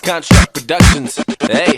Construct Productions. Hey.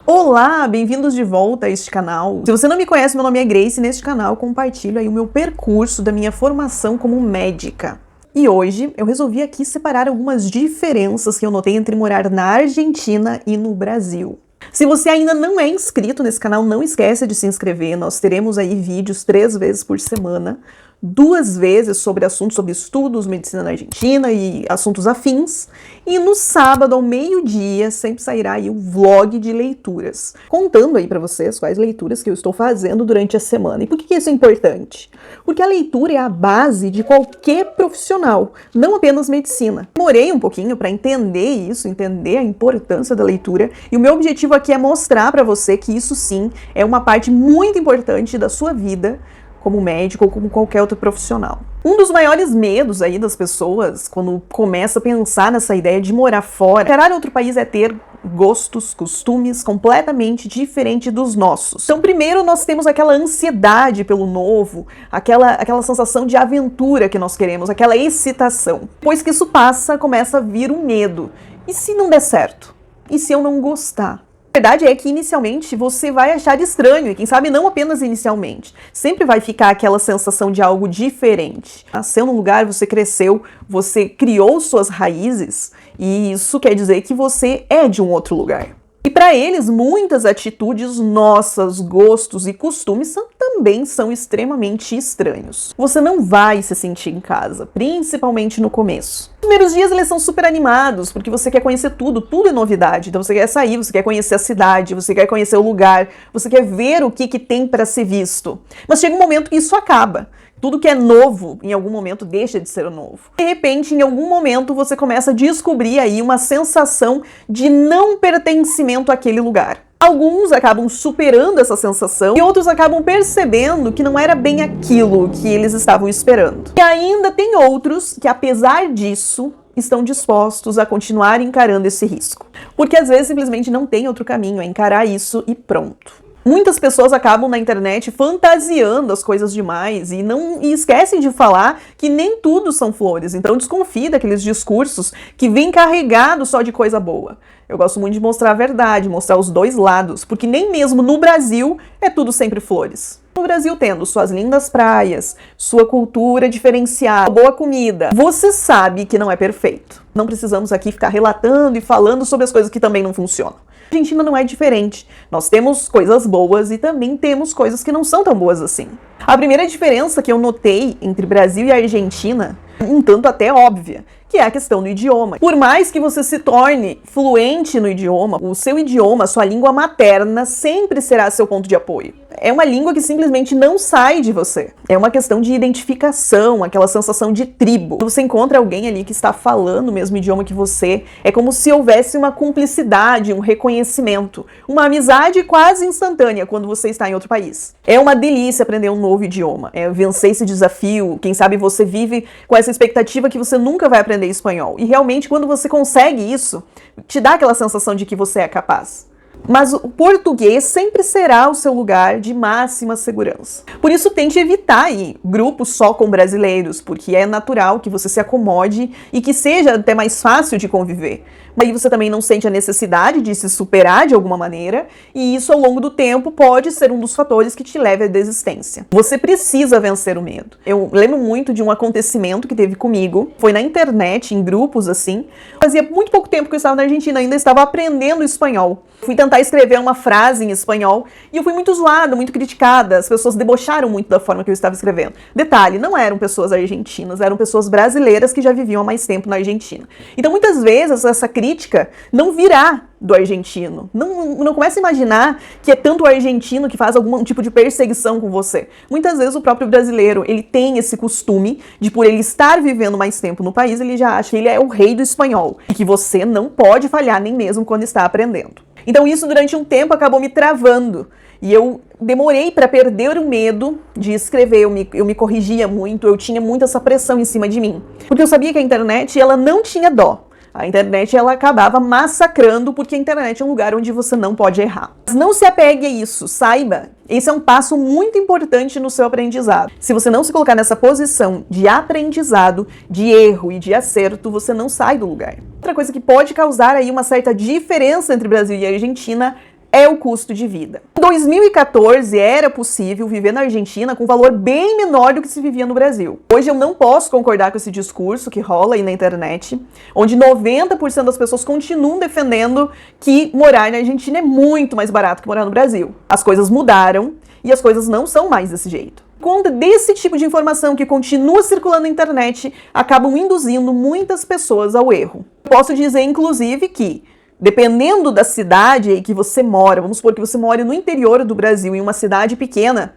Olá, bem-vindos de volta a este canal. Se você não me conhece, meu nome é Grace e neste canal eu compartilho aí o meu percurso da minha formação como médica. E hoje eu resolvi aqui separar algumas diferenças que eu notei entre morar na Argentina e no Brasil. Se você ainda não é inscrito nesse canal, não esqueça de se inscrever. Nós teremos aí vídeos 3 vezes por semana, 2 vezes sobre assuntos sobre estudos, medicina na Argentina e assuntos afins. E no sábado, ao meio-dia, sempre sairá aí o vlog de leituras, contando aí pra vocês quais leituras que eu estou fazendo durante a semana. E por que isso é importante? Porque a leitura é a base de qualquer profissional, não apenas medicina. Demorei um pouquinho para entender isso, entender a importância da leitura, e o meu objetivo aqui é mostrar para você que isso sim é uma parte muito importante da sua vida como médico ou como qualquer outro profissional. Um dos maiores medos aí das pessoas quando começa a pensar nessa ideia de morar fora, morar em outro país é ter gostos, costumes completamente diferentes dos nossos. Então, primeiro nós temos aquela ansiedade pelo novo, aquela sensação de aventura que nós queremos, aquela excitação. Depois que isso passa, começa a vir o medo. E se não der certo? E se eu não gostar? A verdade é que inicialmente você vai achar estranho, e quem sabe não apenas inicialmente. Sempre vai ficar aquela sensação de algo diferente. Nasceu num lugar, você cresceu, você criou suas raízes, e isso quer dizer que você é de um outro lugar. E para eles, muitas atitudes nossas, gostos e costumes também são extremamente estranhos. Você não vai se sentir em casa, principalmente no começo. Nos primeiros dias eles são super animados, porque você quer conhecer tudo é novidade. Então você quer sair, você quer conhecer a cidade, você quer conhecer o lugar, você quer ver o que tem para ser visto. Mas chega um momento que isso acaba. Tudo que é novo, em algum momento, deixa de ser novo. De repente, em algum momento, você começa a descobrir aí uma sensação de não pertencimento àquele lugar. Alguns acabam superando essa sensação e outros acabam percebendo que não era bem aquilo que eles estavam esperando. E ainda tem outros que, apesar disso, estão dispostos a continuar encarando esse risco. Porque às vezes simplesmente não tem outro caminho, é encarar isso e pronto. Muitas pessoas acabam na internet fantasiando as coisas demais e esquecem de falar que nem tudo são flores. Então desconfie daqueles discursos que vêm carregados só de coisa boa. Eu gosto muito de mostrar a verdade, mostrar os dois lados, porque nem mesmo no Brasil é tudo sempre flores. No Brasil, tendo suas lindas praias, sua cultura diferenciada, boa comida, você sabe que não é perfeito. Não precisamos aqui ficar relatando e falando sobre as coisas que também não funcionam. A Argentina não é diferente. Nós temos coisas boas e também temos coisas que não são tão boas assim. A primeira diferença que eu notei entre Brasil e Argentina, um tanto até óbvia, que é a questão do idioma. Por mais que você se torne fluente no idioma, o seu idioma, a sua língua materna, sempre será seu ponto de apoio. É uma língua que simplesmente não sai de você. É uma questão de identificação, aquela sensação de tribo. Quando você encontra alguém ali que está falando o mesmo idioma que você, é como se houvesse uma cumplicidade, um reconhecimento, uma amizade quase instantânea quando você está em outro país. É uma delícia aprender um novo idioma, é vencer esse desafio. Quem sabe você vive com essa expectativa que você nunca vai aprender espanhol. E realmente, quando você consegue isso, te dá aquela sensação de que você é capaz. Mas o português sempre será o seu lugar de máxima segurança. Por isso, tente evitar aí grupos só com brasileiros, porque é natural que você se acomode e que seja até mais fácil de conviver. Mas aí você também não sente a necessidade de se superar de alguma maneira, e isso ao longo do tempo pode ser um dos fatores que te leve à desistência. Você precisa vencer o medo. Eu lembro muito de um acontecimento que teve comigo, foi na internet, em grupos assim. Fazia muito pouco tempo que eu estava na Argentina, ainda estava aprendendo espanhol. Fui tentar escrever uma frase em espanhol e eu fui muito zoada, muito criticada. As pessoas debocharam muito da forma que eu estava escrevendo. Detalhe, não eram pessoas argentinas, eram pessoas brasileiras que já viviam há mais tempo na Argentina. Então, muitas vezes, essa crítica não virá do argentino. Não comece a imaginar que é tanto o argentino que faz algum tipo de perseguição com você. Muitas vezes o próprio brasileiro, ele tem esse costume de, por ele estar vivendo mais tempo no país, ele já acha que ele é o rei do espanhol e que você não pode falhar nem mesmo quando está aprendendo. Então isso durante um tempo acabou me travando e eu demorei para perder o medo de escrever, eu me corrigia muito, eu tinha muito essa pressão em cima de mim. Porque eu sabia que a internet, ela não tinha dó. A internet, ela acabava massacrando, porque a internet é um lugar onde você não pode errar. Mas não se apegue a isso, saiba Esse é um passo muito importante no seu aprendizado. Se você não se colocar nessa posição de aprendizado, de erro e de acerto, você não sai do lugar. Outra coisa que pode causar aí uma certa diferença entre Brasil e Argentina é o custo de vida. Em 2014 era possível viver na Argentina com um valor bem menor do que se vivia no Brasil. Hoje eu não posso concordar com esse discurso que rola aí na internet, onde 90% das pessoas continuam defendendo que morar na Argentina é muito mais barato que morar no Brasil. As coisas mudaram e as coisas não são mais desse jeito. Por conta desse tipo de informação que continua circulando na internet, acabam induzindo muitas pessoas ao erro. Posso dizer, inclusive, que dependendo da cidade em que você mora, vamos supor que você mora no interior do Brasil, em uma cidade pequena,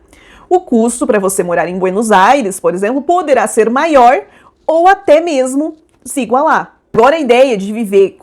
o custo para você morar em Buenos Aires, por exemplo, poderá ser maior ou até mesmo se igualar. Agora a ideia de viver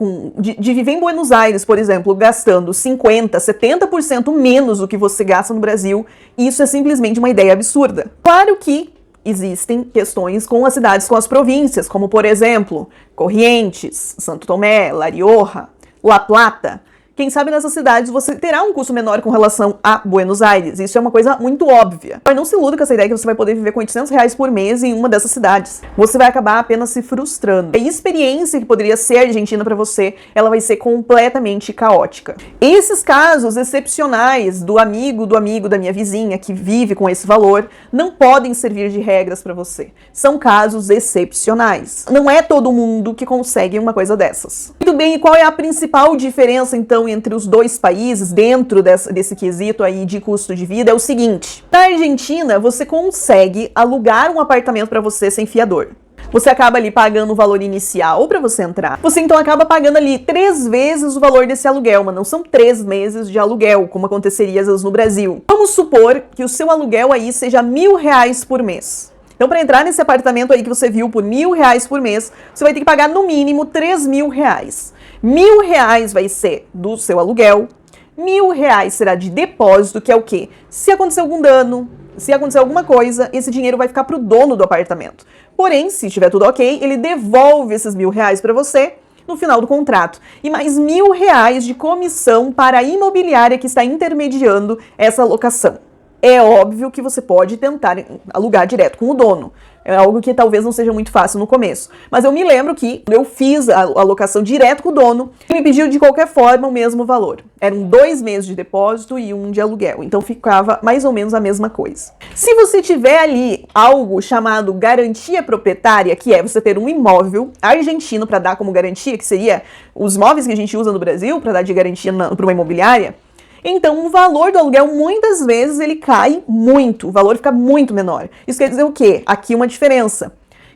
em Buenos Aires, por exemplo, gastando 50%, 70% menos do que você gasta no Brasil, isso é simplesmente uma ideia absurda. Claro que existem questões com as cidades, com as províncias, como por exemplo, Corrientes, Santo Tomé, La Rioja, La Plata. Quem sabe nessas cidades você terá um custo menor com relação a Buenos Aires. Isso é uma coisa muito óbvia. Mas não se iluda com essa ideia que você vai poder viver com R$800 por mês em uma dessas cidades. Você vai acabar apenas se frustrando. A experiência que poderia ser a Argentina para você, ela vai ser completamente caótica. Esses casos excepcionais do amigo da minha vizinha que vive com esse valor não podem servir de regras para você. São casos excepcionais. Não é todo mundo que consegue uma coisa dessas. Muito bem, e qual é a principal diferença então entre os dois países, dentro desse quesito aí de custo de vida, é o seguinte. Na Argentina, você consegue alugar um apartamento para você sem fiador. Você acaba ali pagando o valor inicial para você entrar. Você então acaba pagando ali 3 vezes o valor desse aluguel, mas não são 3 meses de aluguel, como aconteceria às vezes no Brasil. Vamos supor que o seu aluguel aí seja R$1.000 por mês. Então, para entrar nesse apartamento aí que você viu por R$1.000 por mês, você vai ter que pagar no mínimo R$3.000. R$1.000 vai ser do seu aluguel, R$1.000 será de depósito, que é o quê? Se acontecer algum dano, se acontecer alguma coisa, esse dinheiro vai ficar para o dono do apartamento. Porém, se estiver tudo ok, ele devolve esses R$1.000 para você no final do contrato. E mais R$1.000 de comissão para a imobiliária que está intermediando essa locação. É óbvio que você pode tentar alugar direto com o dono. É algo que talvez não seja muito fácil no começo. Mas eu me lembro que eu fiz a alocação direto com o dono e me pediu de qualquer forma o mesmo valor. Eram 2 meses de depósito e 1 de aluguel. Então ficava mais ou menos a mesma coisa. Se você tiver ali algo chamado garantia proprietária, que é você ter um imóvel argentino para dar como garantia, que seria os imóveis que a gente usa no Brasil para dar de garantia para uma imobiliária, então o valor do aluguel muitas vezes ele cai muito, o valor fica muito menor. Isso quer dizer o quê? Aqui uma diferença.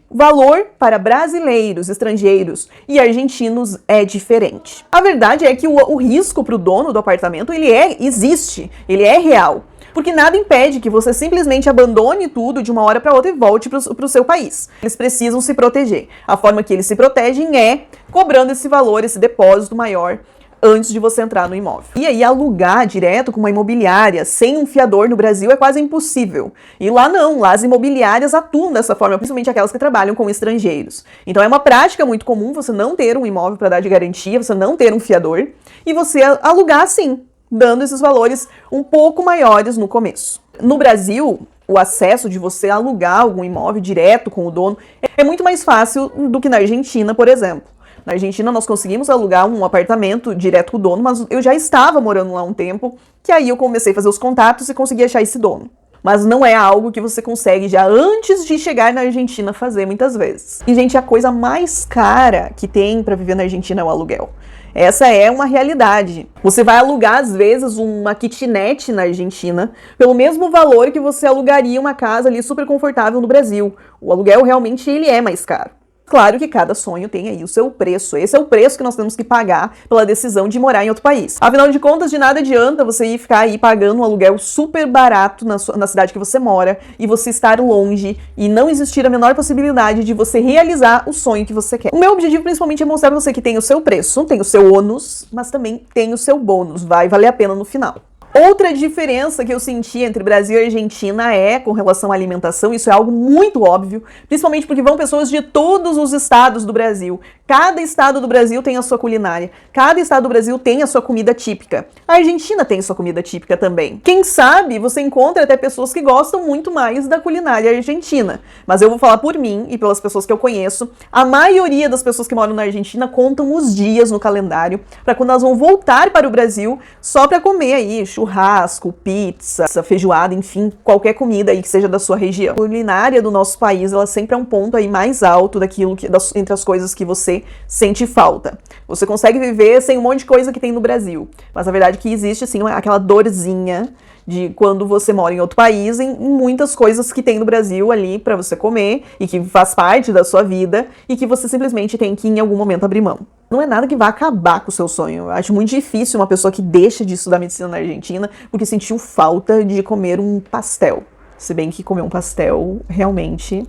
O valor para brasileiros, estrangeiros e argentinos é diferente. A verdade é que o risco para o dono do apartamento existe, ele é real. Porque nada impede que você simplesmente abandone tudo de uma hora para outra e volte para o seu país. Eles precisam se proteger. A forma que eles se protegem é cobrando esse valor, esse depósito maior, antes de você entrar no imóvel. E aí alugar direto com uma imobiliária sem um fiador no Brasil é quase impossível. E lá não, lá as imobiliárias atuam dessa forma, principalmente aquelas que trabalham com estrangeiros. Então é uma prática muito comum você não ter um imóvel para dar de garantia, você não ter um fiador e você alugar sim, dando esses valores um pouco maiores no começo. No Brasil, o acesso de você alugar algum imóvel direto com o dono é muito mais fácil do que na Argentina, por exemplo. Na Argentina, nós conseguimos alugar um apartamento direto com o dono, mas eu já estava morando lá há um tempo, que aí eu comecei a fazer os contatos e consegui achar esse dono. Mas não é algo que você consegue já antes de chegar na Argentina fazer muitas vezes. E, gente, a coisa mais cara que tem para viver na Argentina é o aluguel. Essa é uma realidade. Você vai alugar, às vezes, uma kitnet na Argentina pelo mesmo valor que você alugaria uma casa ali super confortável no Brasil. O aluguel realmente ele é mais caro. Claro que cada sonho tem aí o seu preço. Esse é o preço que nós temos que pagar pela decisão de morar em outro país. Afinal de contas, de nada adianta você ir ficar aí pagando um aluguel super barato na cidade que você mora e você estar longe e não existir a menor possibilidade de você realizar o sonho que você quer. O meu objetivo principalmente é mostrar pra você que tem o seu preço, tem o seu ônus, mas também tem o seu bônus. Vai valer a pena no final. Outra diferença que eu senti entre Brasil e Argentina é com relação à alimentação. Isso é algo muito óbvio, principalmente porque vão pessoas de todos os estados do Brasil. Cada estado do Brasil tem a sua culinária. Cada estado do Brasil tem a sua comida típica. A Argentina tem sua comida típica também. Quem sabe você encontra até pessoas que gostam muito mais da culinária argentina. Mas eu vou falar por mim e pelas pessoas que eu conheço. A maioria das pessoas que moram na Argentina contam os dias no calendário para quando elas vão voltar para o Brasil só para comer aí churrasco, pizza, feijoada, enfim, qualquer comida aí que seja da sua região. A culinária do nosso país, ela sempre é um ponto aí mais alto daquilo que entre as coisas que você sente falta. Você consegue viver sem um monte de coisa que tem no Brasil, mas a verdade é que existe assim aquela dorzinha de quando você mora em outro país, em muitas coisas que tem no Brasil ali para você comer e que faz parte da sua vida e que você simplesmente tem que em algum momento abrir mão. Não é nada que vá acabar com o seu sonho. Eu acho muito difícil uma pessoa que deixa de estudar medicina na Argentina porque sentiu falta de comer um pastel. Se bem que comer um pastel realmente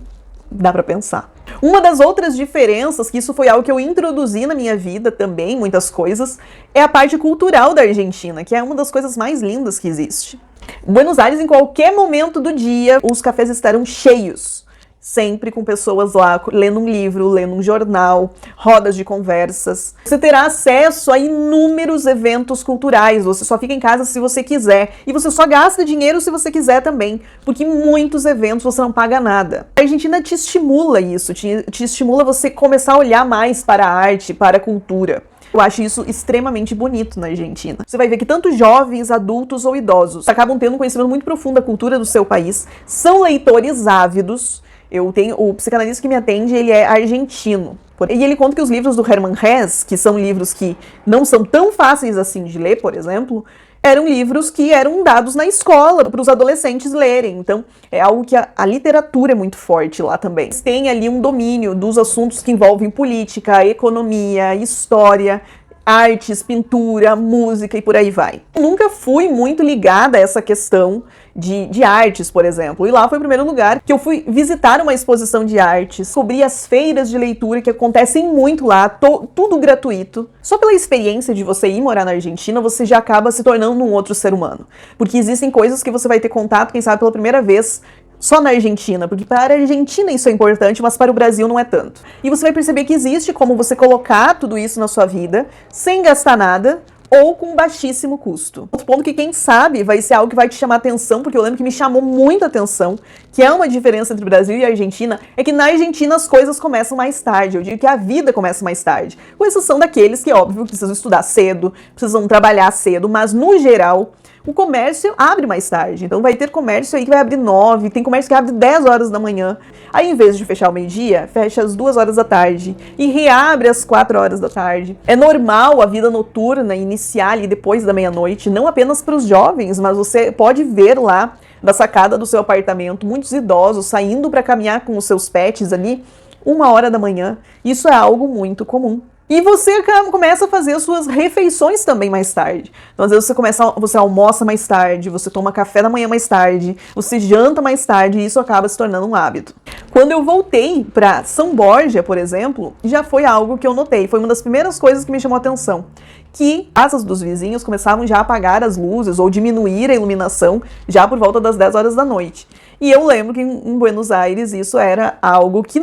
dá pra pensar. Uma das outras diferenças, que isso foi algo que eu introduzi na minha vida também, muitas coisas, é a parte cultural da Argentina, que é uma das coisas mais lindas que existe. Buenos Aires, em qualquer momento do dia, os cafés estarão cheios. Sempre com pessoas lá lendo um livro, lendo um jornal, rodas de conversas. Você terá acesso a inúmeros eventos culturais. Você só fica em casa se você quiser. E você só gasta dinheiro se você quiser também. Porque em muitos eventos você não paga nada. A Argentina te estimula isso. Te estimula você começar a olhar mais para a arte, para a cultura. Eu acho isso extremamente bonito na Argentina. Você vai ver que tanto jovens, adultos ou idosos acabam tendo um conhecimento muito profundo da cultura do seu país, são leitores ávidos. Eu tenho o psicanalista que me atende, ele é argentino. E ele conta que os livros do Hermann Hesse, que são livros que não são tão fáceis assim de ler, por exemplo, eram livros que eram dados na escola para os adolescentes lerem. Então, é algo que a literatura é muito forte lá também. Tem ali um domínio dos assuntos que envolvem política, economia, história, artes, pintura, música e por aí vai. Eu nunca fui muito ligada a essa questão de artes, por exemplo. E lá foi o primeiro lugar que eu fui visitar uma exposição de artes, cobrir as feiras de leitura que acontecem muito lá, tudo gratuito. Só pela experiência de você ir morar na Argentina, você já acaba se tornando um outro ser humano. Porque existem coisas que você vai ter contato, quem sabe, pela primeira vez, só na Argentina, porque para a Argentina isso é importante, mas para o Brasil não é tanto. E você vai perceber que existe como você colocar tudo isso na sua vida, sem gastar nada, ou com baixíssimo custo. Outro ponto que, quem sabe, vai ser algo que vai te chamar atenção, porque eu lembro que me chamou muita atenção, que é uma diferença entre o Brasil e a Argentina, é que na Argentina as coisas começam mais tarde. Eu digo que a vida começa mais tarde. Com exceção daqueles que, óbvio, precisam estudar cedo, precisam trabalhar cedo, mas, no geral, o comércio abre mais tarde. Então vai ter comércio aí que vai abrir 9, tem comércio que abre 10 horas da manhã. Aí, em vez de fechar ao meio-dia, fecha às 2 horas da tarde e reabre às 4 horas da tarde. É normal a vida noturna iniciar ali depois da meia-noite, não apenas para os jovens, mas você pode ver lá da sacada do seu apartamento muitos idosos saindo para caminhar com os seus pets ali 1 hora da manhã. Isso é algo muito comum. E você começa a fazer as suas refeições também mais tarde. Então, às vezes, você almoça mais tarde, você toma café da manhã mais tarde, você janta mais tarde, e isso acaba se tornando um hábito. Quando eu voltei para São Borja, por exemplo, já foi algo que eu notei. Foi uma das primeiras coisas que me chamou a atenção. Que as casas dos vizinhos começavam já a apagar as luzes ou diminuir a iluminação já por volta das 10 horas da noite. E eu lembro que em Buenos Aires isso era algo que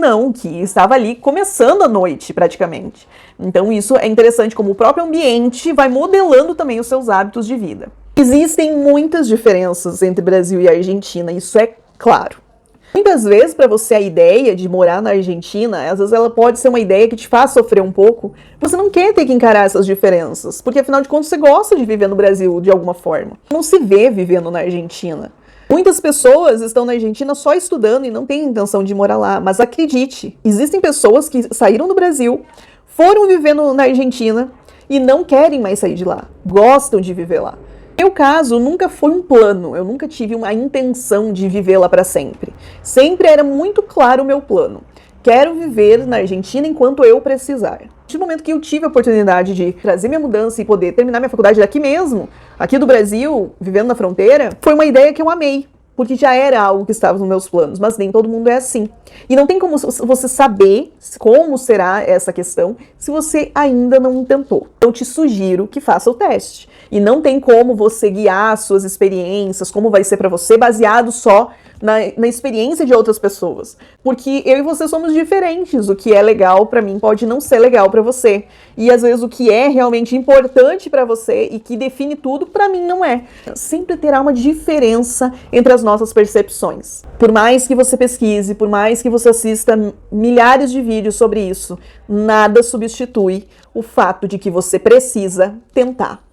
estava ali começando a noite praticamente. Então isso é interessante como o próprio ambiente vai modelando também os seus hábitos de vida. Existem muitas diferenças entre Brasil e Argentina, isso é claro. Muitas vezes, para você, a ideia de morar na Argentina, às vezes ela pode ser uma ideia que te faz sofrer um pouco. Você não quer ter que encarar essas diferenças, porque afinal de contas você gosta de viver no Brasil de alguma forma. Não se vê vivendo na Argentina. Muitas pessoas estão na Argentina só estudando e não têm intenção de morar lá, mas acredite, existem pessoas que saíram do Brasil, foram vivendo na Argentina e não querem mais sair de lá, gostam de viver lá. No meu caso, nunca foi um plano, eu nunca tive uma intenção de viver lá para sempre. Sempre era muito claro o meu plano. Quero viver na Argentina enquanto eu precisar. No momento que eu tive a oportunidade de trazer minha mudança e poder terminar minha faculdade daqui mesmo, aqui do Brasil, vivendo na fronteira, foi uma ideia que eu amei. Porque já era algo que estava nos meus planos, mas nem todo mundo é assim. E não tem como você saber como será essa questão se você ainda não tentou. Eu te sugiro que faça o teste. E não tem como você guiar suas experiências, como vai ser para você, baseado só na experiência de outras pessoas. Porque eu e você somos diferentes. O que é legal pra mim pode não ser legal pra você. E às vezes o que é realmente importante pra você e que define tudo, pra mim não é. Sempre terá uma diferença entre as nossas percepções. Por mais que você pesquise, por mais que você assista milhares de vídeos sobre isso, nada substitui o fato de que você precisa tentar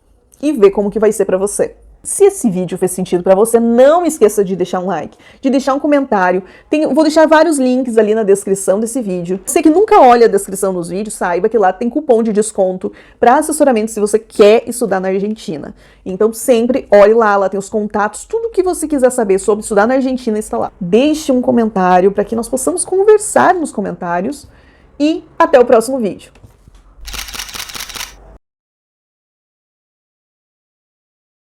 e ver como que vai ser pra você. Se esse vídeo fez sentido pra você, não esqueça de deixar um like, de deixar um comentário. Vou deixar vários links ali na descrição desse vídeo. Você que nunca olha a descrição dos vídeos, saiba que lá tem cupom de desconto para assessoramento se você quer estudar na Argentina. Então sempre olhe lá tem os contatos, tudo que você quiser saber sobre estudar na Argentina está lá. Deixe um comentário para que nós possamos conversar nos comentários e até o próximo vídeo.